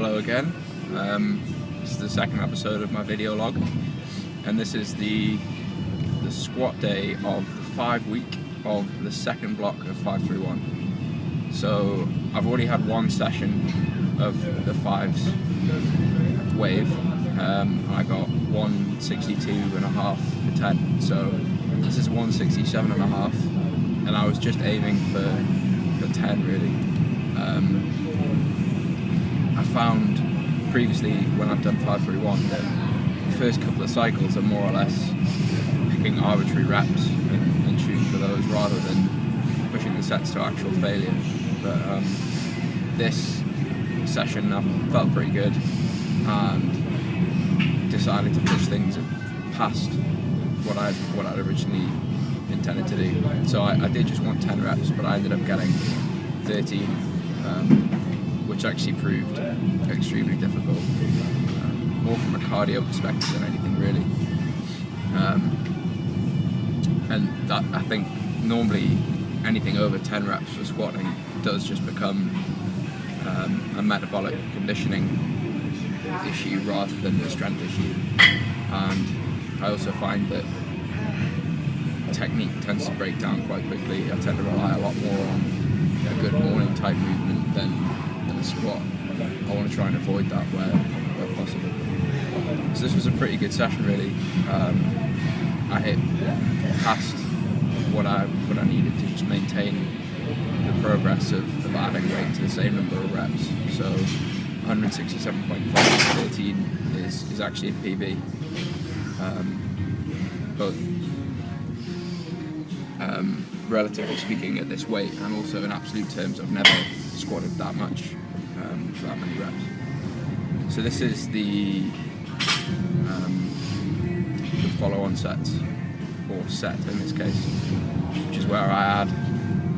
Hello again. This is the second episode of my video log, and this is the squat day of the 5 week of the second block of 531. So I've already had one session of the fives wave. I got 162.5 for 10. So this is 167.5, and I was just aiming for 10 really. I found previously when I've done 531 that the first couple of cycles are more or less picking arbitrary reps and shooting for those rather than pushing the sets to actual failure. But this session I felt pretty good and decided to push things past what I'd originally intended to do. So I did just want 10 reps, but I ended up getting 13, which actually proved extremely difficult, more from a cardio perspective than anything really. And that, I think normally anything over 10 reps for squatting does just become a metabolic conditioning issue rather than a strength issue. And I also find that technique tends to break down quite quickly. I tend to rely a lot more on a good morning type movement than a squat. I want to try and avoid that where possible. So this was a pretty good session really. I hit past what I needed to just maintain the progress of adding weight to the same number of reps. So 167.5 to 13 is actually a PB. Both relatively speaking at this weight, and also in absolute terms I've never squatted that much for that many reps. So this is the follow-on sets, or set in this case, which is where I add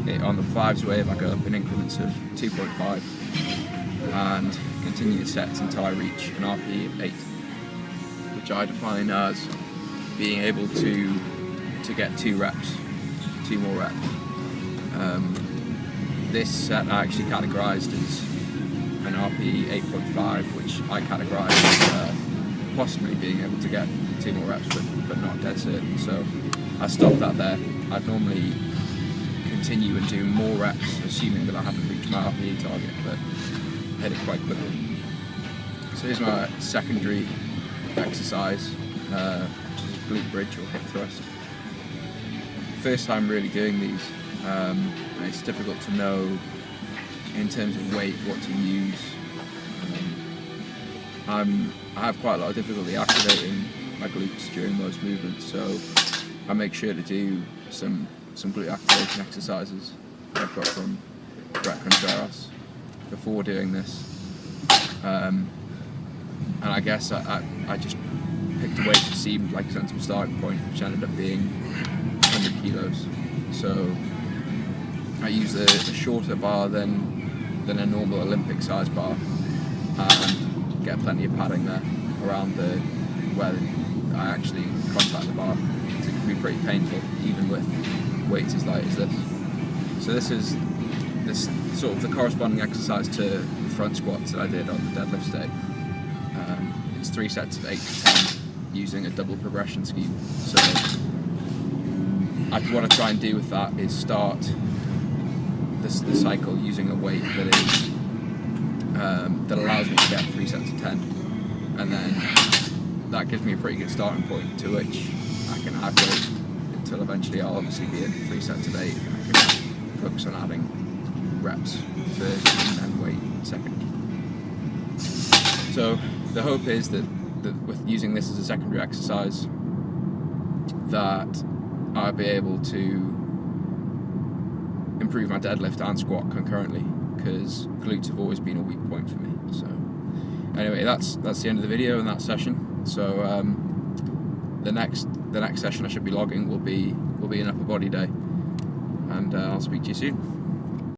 it on the fives wave. I go up in increments of 2.5 and continue the sets until I reach an RPE of 8, which I define as being able to get 2 more reps. This set I actually categorised as an RPE 8.5, which I categorise as possibly being able to get 2 more reps, but not dead certain. So I stopped that there. I'd normally continue and do more reps, assuming that I haven't reached my RPE target, but hit it quite quickly. So here's my secondary exercise, which is glute bridge or hip thrust. First time really doing these. It's difficult to know in terms of weight what to use. I have quite a lot of difficulty activating my glutes during those movements, so I make sure to do some glute activation exercises that I've got from Brett Contreras before doing this. And I guess I just picked a weight that seemed like a sensible starting point, which ended up being 100 kilos. So I use a shorter bar than a normal Olympic size bar, and get plenty of padding there around where I actually contact the bar. So it can be pretty painful even with weights as light as this. So this is sort of the corresponding exercise to the front squats that I did on the deadlift day. It's 3 sets of 8 to 10 using a double progression scheme. So what I try and do with that is start the cycle using a weight that is that allows me to get 3 sets of 10, and then that gives me a pretty good starting point to which I can add weight until eventually I'll obviously be in 3 sets of 8, and I can focus on adding reps first and then weight second. So the hope is that with using this as a secondary exercise, that I'll be able to improve my deadlift and squat concurrently, because glutes have always been a weak point for me. So anyway, that's the end of the video in that session. So the next session I should be logging will be an upper body day, and I'll speak to you soon.